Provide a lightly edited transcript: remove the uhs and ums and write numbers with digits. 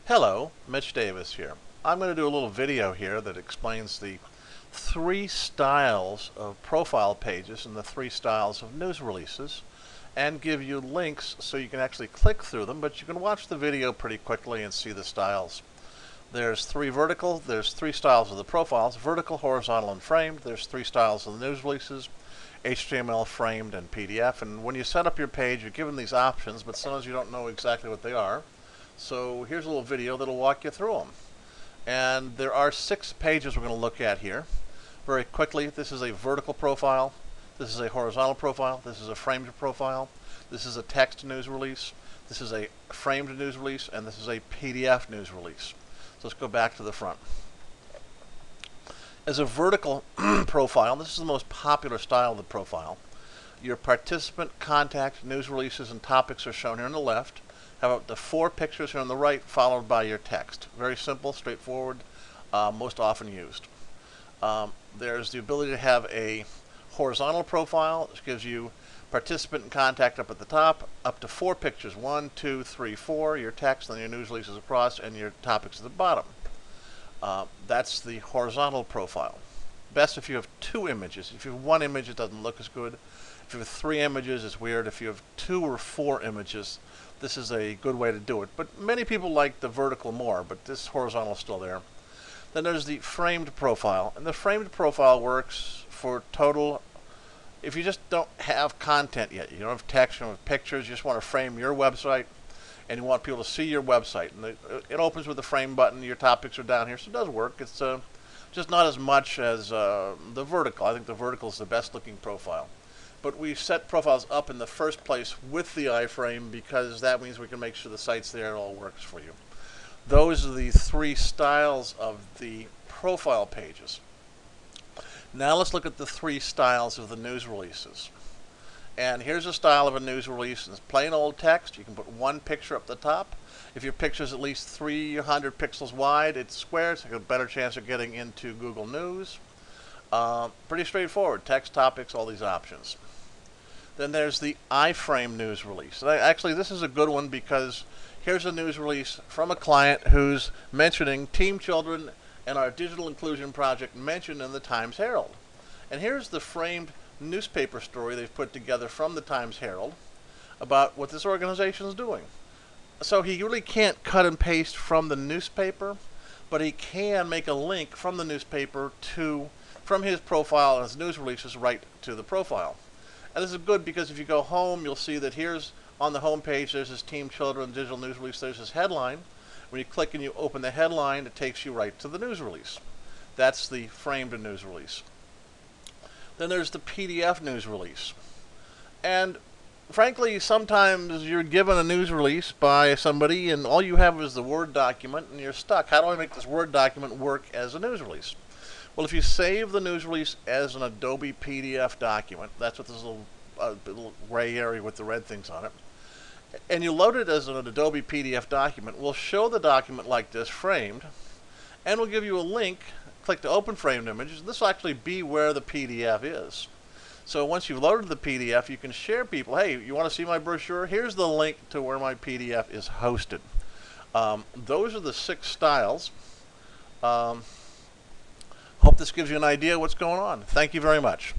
Hello, Mitch Davis here. I'm going to do a little video here that explains the three styles of profile pages and the three styles of news releases, and give you links so you can actually click through them, but you can watch the video pretty quickly and see the styles. There's there's three styles of the profiles: vertical, horizontal, and framed. There's three styles of the news releases: HTML, framed, and PDF. And when you set up your page, you're given these options, but sometimes you don't know exactly what they are. So here's a little video that'll walk you through them. And there are 6 pages we're going to look at here. Very quickly, this is a vertical profile, this is a horizontal profile, this is a framed profile, this is a text news release, this is a framed news release, and this is a PDF news release. So let's go back to the front. As a vertical profile, this is the most popular style of the profile. Your participant, contact, news releases, and topics are shown here on the left. Have up to 4 pictures here on the right, followed by your text. Very simple, straightforward, most often used. There's the ability to have a horizontal profile, which gives you participant and contact up at the top, up to 4 pictures, 1, 2, 3, 4, your text, and your news releases across, and your topics at the bottom. That's the horizontal profile. Best if you have 2 images. If you have 1 image, it doesn't look as good. If you have 3 images, it's weird. If you have 2 or 4 images, this is a good way to do it. But many people like the vertical more, but this horizontal is still there. Then there's the framed profile. And the framed profile works for total, if you just don't have content yet, you don't have text, you don't have pictures, you just want to frame your website, and you want people to see your website. And it opens with the frame button, your topics are down here, so it does work. It's just not as much as the vertical. I think the vertical is the best looking profile. But we set profiles up in the first place with the iframe because that means we can make sure the site's there and it all works for you. Those are the 3 styles of the profile pages. Now let's look at the 3 styles of the news releases. And here's a style of a news release. It's plain old text. You can put 1 picture up the top. If your picture is at least 300 pixels wide, it's square, so you have a better chance of getting into Google News. Pretty straightforward. Text, topics, all these options. Then there's the iframe news release. Actually, this is a good one because here's a news release from a client who's mentioning Team Children and our digital inclusion project mentioned in the Times Herald. And here's the framed newspaper story they've put together from the Times Herald about what this organization is doing. So he really can't cut and paste from the newspaper, but he can make a link from the newspaper from his profile and his news releases right to the profile. And this is good because if you go home, you'll see that here's on the home page, there's his Team Children digital news release, there's his headline. When you click and you open the headline, it takes you right to the news release. That's the framed news release. Then there's the PDF news release. And frankly, sometimes you're given a news release by somebody and all you have is the Word document and you're stuck. How do I make this Word document work as a news release? Well, if you save the news release as an Adobe PDF document, that's what this little gray area with the red things on it, and you load it as an Adobe PDF document, we'll show the document like this, framed, and we'll give you a link. Click to open framed images. This will actually be where the PDF is. So once you've loaded the PDF, you can share people, hey, you want to see my brochure? Here's the link to where my PDF is hosted. Those are the 6 styles. Hope this gives you an idea of what's going on. Thank you very much.